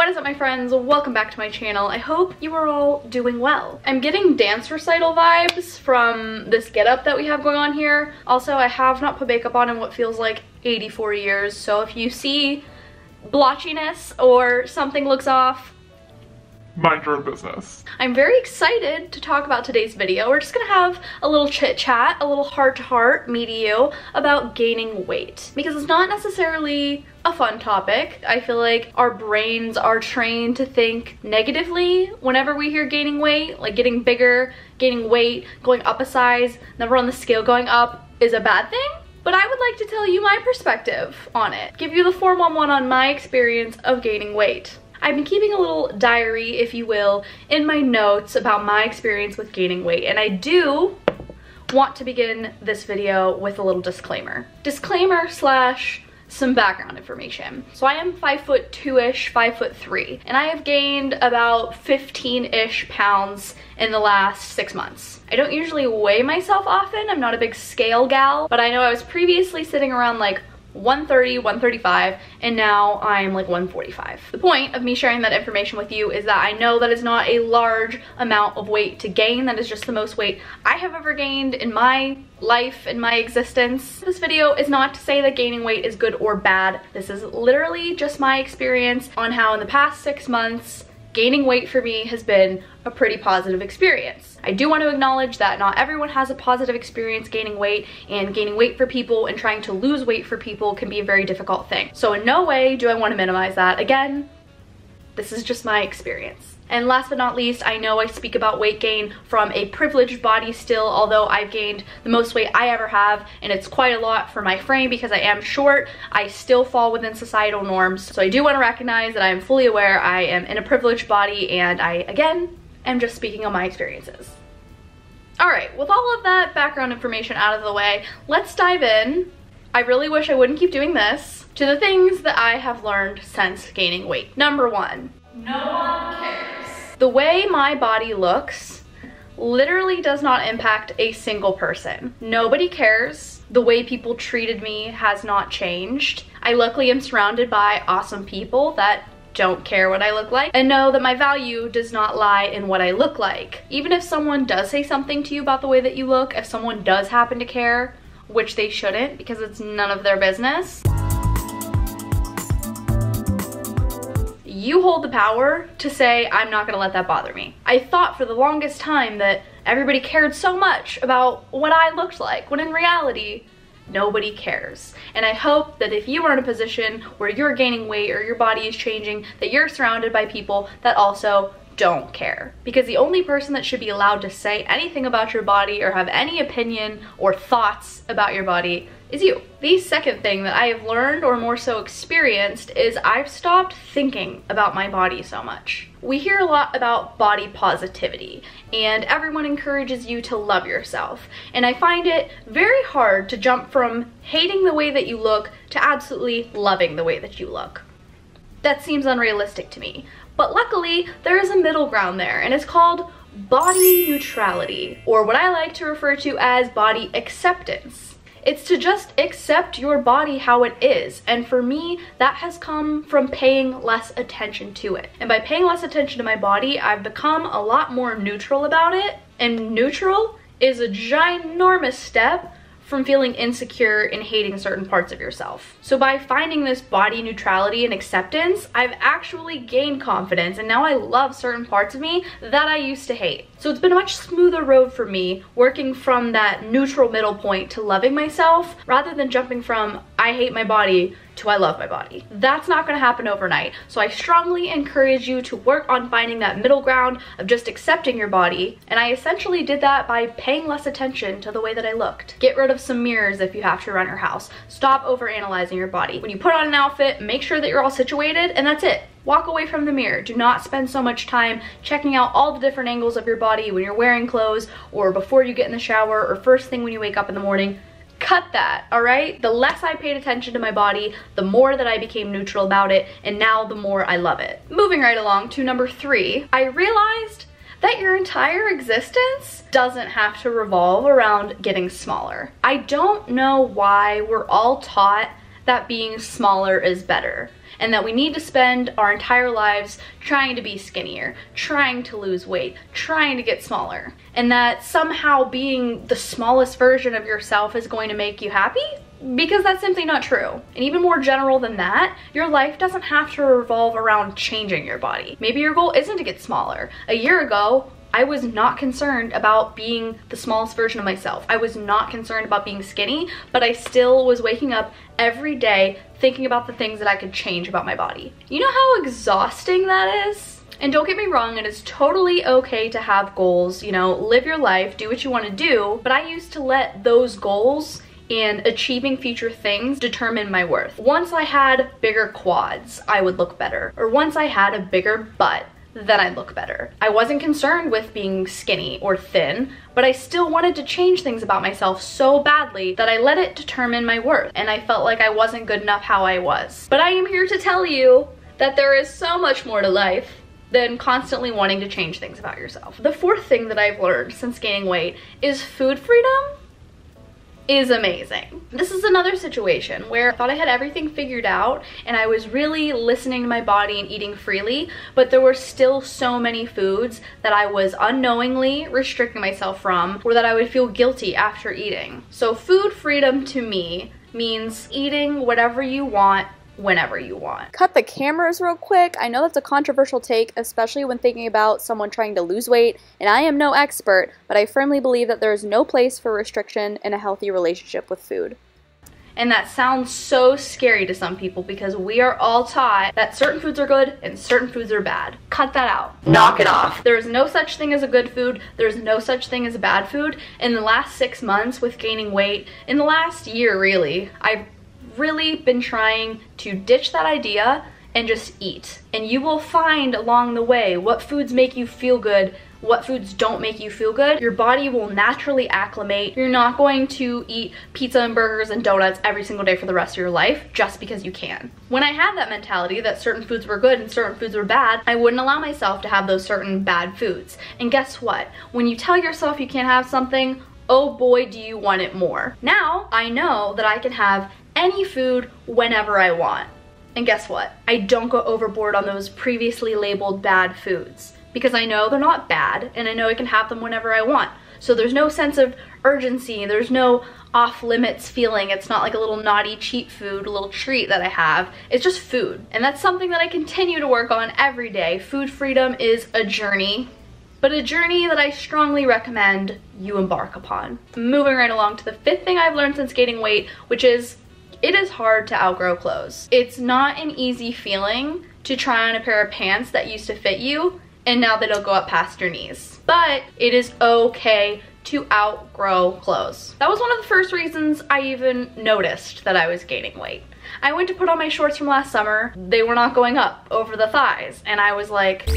What is up, my friends? Welcome back to my channel. I hope you are all doing well. I'm getting dance recital vibes from this getup that we have going on here. Also, I have not put makeup on in what feels like 84 years, so if you see blotchiness or something looks off, mind your own business. I'm very excited to talk about today's video. We're just gonna have a little chit chat, a little heart-to-heart, me to you, about gaining weight. Because it's not necessarily a fun topic. I feel like our brains are trained to think negatively whenever we hear gaining weight, like getting bigger, gaining weight, going up a size, number on the scale going up is a bad thing. But I would like to tell you my perspective on it. Give you the 411 on my experience of gaining weight. I've been keeping a little diary, if you will, in my notes about my experience with gaining weight, and I do want to begin this video with a little disclaimer. Disclaimer slash some background information. So I am 5'2"-ish, 5'3", and I have gained about 15-ish pounds in the last 6 months. I don't usually weigh myself often. I'm not a big scale gal, but I know I was previously sitting around like 130, 135, and now I'm like 145. The point of me sharing that information with you is that I know that is not a large amount of weight to gain. That is just the most weight I have ever gained in my life, in my existence. This video is not to say that gaining weight is good or bad. This is literally just my experience on how in the past 6 months, gaining weight for me has been a pretty positive experience. I do want to acknowledge that not everyone has a positive experience gaining weight, and gaining weight for people and trying to lose weight for people can be a very difficult thing. So in no way do I want to minimize that. Again, this is just my experience. And last but not least, I know I speak about weight gain from a privileged body still, although I've gained the most weight I ever have, and it's quite a lot for my frame because I am short. I still fall within societal norms. So I do want to recognize that I am fully aware I am in a privileged body, and I, again, am just speaking on my experiences. All right, with all of that background information out of the way, let's dive in. I really wish I wouldn't keep doing this, to the things that I have learned since gaining weight. Number one, no one cares. The way my body looks literally does not impact a single person. Nobody cares. The way people treated me has not changed. I luckily am surrounded by awesome people that don't care what I look like and know that my value does not lie in what I look like. Even if someone does say something to you about the way that you look, if someone does happen to care, which they shouldn't because it's none of their business, you hold the power to say, I'm not gonna let that bother me. I thought for the longest time that everybody cared so much about what I looked like, when in reality, nobody cares. And I hope that if you are in a position where you're gaining weight or your body is changing, that you're surrounded by people that also don't care. Because the only person that should be allowed to say anything about your body or have any opinion or thoughts about your body is you. The second thing that I have learned, or more so experienced, is I've stopped thinking about my body so much. We hear a lot about body positivity, and everyone encourages you to love yourself. And I find it very hard to jump from hating the way that you look to absolutely loving the way that you look. That seems unrealistic to me. But luckily, there is a middle ground there, and it's called body neutrality, or what I like to refer to as body acceptance. It's to just accept your body how it is, and for me, that has come from paying less attention to it. And by paying less attention to my body, I've become a lot more neutral about it, and neutral is a ginormous step from feeling insecure and hating certain parts of yourself. So by finding this body neutrality and acceptance, I've actually gained confidence, and now I love certain parts of me that I used to hate. So it's been a much smoother road for me working from that neutral middle point to loving myself, rather than jumping from I hate my body to I love my body. That's not gonna happen overnight. So I strongly encourage you to work on finding that middle ground of just accepting your body. And I essentially did that by paying less attention to the way that I looked. Get rid of some mirrors if you have to around your house. Stop overanalyzing your body. When you put on an outfit, make sure that you're all situated, and that's it. Walk away from the mirror. Do not spend so much time checking out all the different angles of your body when you're wearing clothes, or before you get in the shower, or first thing when you wake up in the morning. Cut that, all right? The less I paid attention to my body, the more that I became neutral about it, and now the more I love it. Moving right along to number 3, I realized that your entire existence doesn't have to revolve around getting smaller. I don't know why we're all taught that being smaller is better. and that we need to spend our entire lives trying to be skinnier, trying to lose weight, trying to get smaller, and that somehow being the smallest version of yourself is going to make you happy? Because that's simply not true. And even more general than that, your life doesn't have to revolve around changing your body. Maybe your goal isn't to get smaller. A year ago, I was not concerned about being the smallest version of myself. I was not concerned about being skinny, but I still was waking up every day thinking about the things that I could change about my body. You know how exhausting that is? And don't get me wrong, it is totally okay to have goals, you know, live your life, do what you want to do, but I used to let those goals and achieving future things determine my worth. Once I had bigger quads, I would look better. Or once I had a bigger butt, then I'd look better. I wasn't concerned with being skinny or thin, but I still wanted to change things about myself so badly that I let it determine my worth, and I felt like I wasn't good enough how I was. But I am here to tell you that there is so much more to life than constantly wanting to change things about yourself. The fourth thing that I've learned since gaining weight is food freedom is amazing. This is another situation where I thought I had everything figured out and I was really listening to my body and eating freely, but there were still so many foods that I was unknowingly restricting myself from, or that I would feel guilty after eating. So food freedom to me means eating whatever you want whenever you want. Cut the cameras real quick. I know that's a controversial take, especially when thinking about someone trying to lose weight, and I am no expert, but I firmly believe that there is no place for restriction in a healthy relationship with food. And that sounds so scary to some people because we are all taught that certain foods are good and certain foods are bad. Cut that out. Knock it off. There is no such thing as a good food. There's no such thing as a bad food. In the last 6 months with gaining weight, in the last year really, I've really been trying to ditch that idea and just eat. And you will find along the way what foods make you feel good, what foods don't make you feel good. Your body will naturally acclimate. You're not going to eat pizza and burgers and donuts every single day for the rest of your life just because you can. When I had that mentality that certain foods were good and certain foods were bad, I wouldn't allow myself to have those certain bad foods. And guess what? When you tell yourself you can't have something, oh boy, do you want it more. Now, I know that I can have any food whenever I want. And guess what? I don't go overboard on those previously labeled bad foods because I know they're not bad and I know I can have them whenever I want. So there's no sense of urgency, there's no off limits feeling. It's not like a little naughty cheat food, a little treat that I have. It's just food. And that's something that I continue to work on every day. Food freedom is a journey, but a journey that I strongly recommend you embark upon. Moving right along to the fifth thing I've learned since gaining weight, which is it is hard to outgrow clothes. It's not an easy feeling to try on a pair of pants that used to fit you and now they don't go up past your knees. But it is okay to outgrow clothes. That was one of the first reasons I even noticed that I was gaining weight. I went to put on my shorts from last summer. They were not going up over the thighs and I was like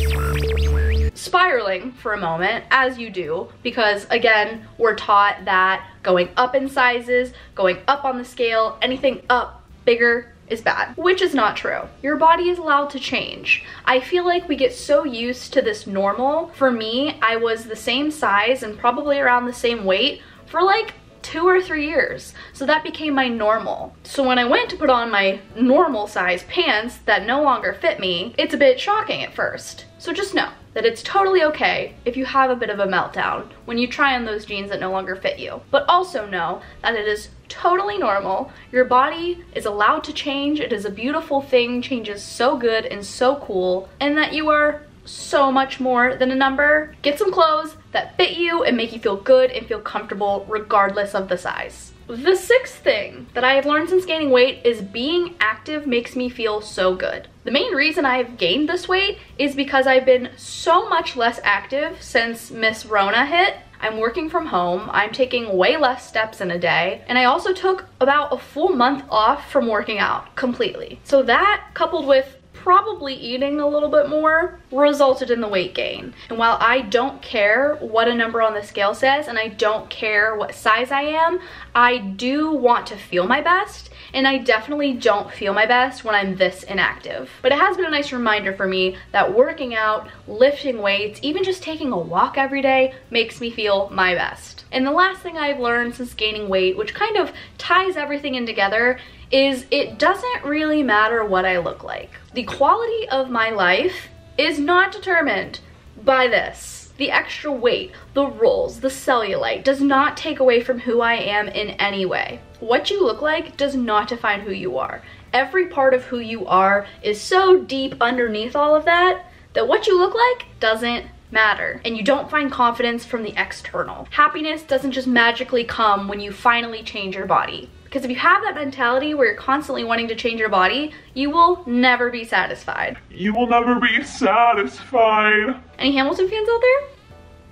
spiraling for a moment, as you do, because again, we're taught that going up in sizes, going up on the scale, anything up bigger is bad, which is not true. Your body is allowed to change. I feel like we get so used to this normal. For me, I was the same size and probably around the same weight for like 2 or 3 years. So that became my normal. So when I went to put on my normal size pants that no longer fit me, it's a bit shocking at first. So just know that it's totally okay if you have a bit of a meltdown when you try on those jeans that no longer fit you. But also know that it is totally normal. Your body is allowed to change. It is a beautiful thing. Change is so good and so cool, and that you are so much more than a number. Get some clothes that fit you and make you feel good and feel comfortable regardless of the size. The sixth thing that I have learned since gaining weight is being active makes me feel so good. The main reason I've gained this weight is because I've been so much less active since Miss Rona hit. I'm working from home, I'm taking way less steps in a day, and I also took about a full month off from working out completely. So that, coupled with probably eating a little bit more, resulted in the weight gain. And while I don't care what a number on the scale says and I don't care what size I am, I do want to feel my best, and I definitely don't feel my best when I'm this inactive. But it has been a nice reminder for me that working out, lifting weights, even just taking a walk every day makes me feel my best. And the last thing I've learned since gaining weight, which kind of ties everything in together, is it doesn't really matter what I look like. The quality of my life is not determined by this. The extra weight, the rolls, the cellulite does not take away from who I am in any way. What you look like does not define who you are. Every part of who you are is so deep underneath all of that what you look like doesn't matter, and you don't find confidence from the external. Happiness doesn't just magically come when you finally change your body. Because if you have that mentality where you're constantly wanting to change your body, you will never be satisfied. You will never be satisfied. Any Hamilton fans out there?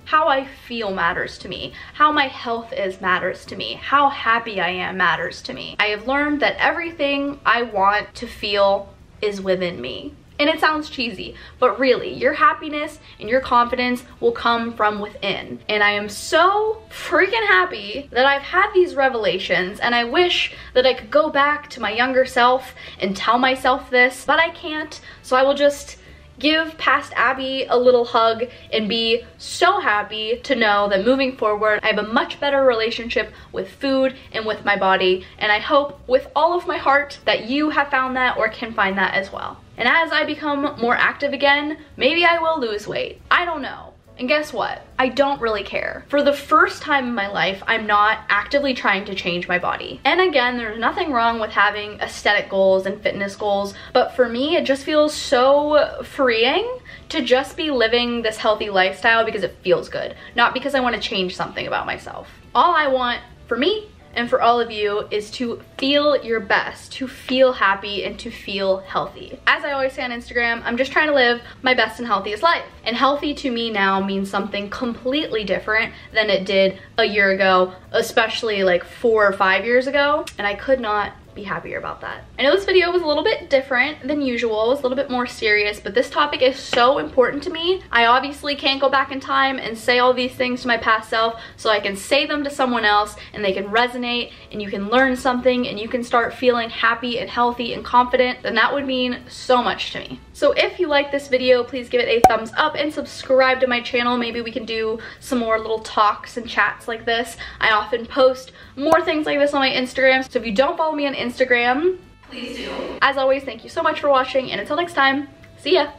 How I feel matters to me. How my health is matters to me. How happy I am matters to me. I have learned that everything I want to feel is within me. And it sounds cheesy, but really, your happiness and your confidence will come from within. And I am so freaking happy that I've had these revelations, and I wish that I could go back to my younger self and tell myself this, but I can't. So I will just give past Abby a little hug and be so happy to know that moving forward, I have a much better relationship with food and with my body. And I hope with all of my heart that you have found that or can find that as well. And as I become more active again, maybe I will lose weight. I don't know. And guess what? I don't really care. For the first time in my life, I'm not actively trying to change my body. And again, there's nothing wrong with having aesthetic goals and fitness goals, but for me, it just feels so freeing to just be living this healthy lifestyle because it feels good, not because I want to change something about myself. All I want for me and for all of you is to feel your best, to feel happy, and to feel healthy. As I always say on Instagram, I'm just trying to live my best and healthiest life. And healthy to me now means something completely different than it did a year ago, especially like 4 or 5 years ago. And I could not be happier about that. I know this video was a little bit different than usual. It was a little bit more serious, but this topic is so important to me. I obviously can't go back in time and say all these things to my past self, so I can say them to someone else and they can resonate and you can learn something and you can start feeling happy and healthy and confident, then that would mean so much to me. So if you like this video, please give it a thumbs up and subscribe to my channel. Maybe we can do some more little talks and chats like this. I often post more things like this on my Instagram, so if you don't follow me on Instagram, please do. As always, thank you so much for watching, and until next time, see ya!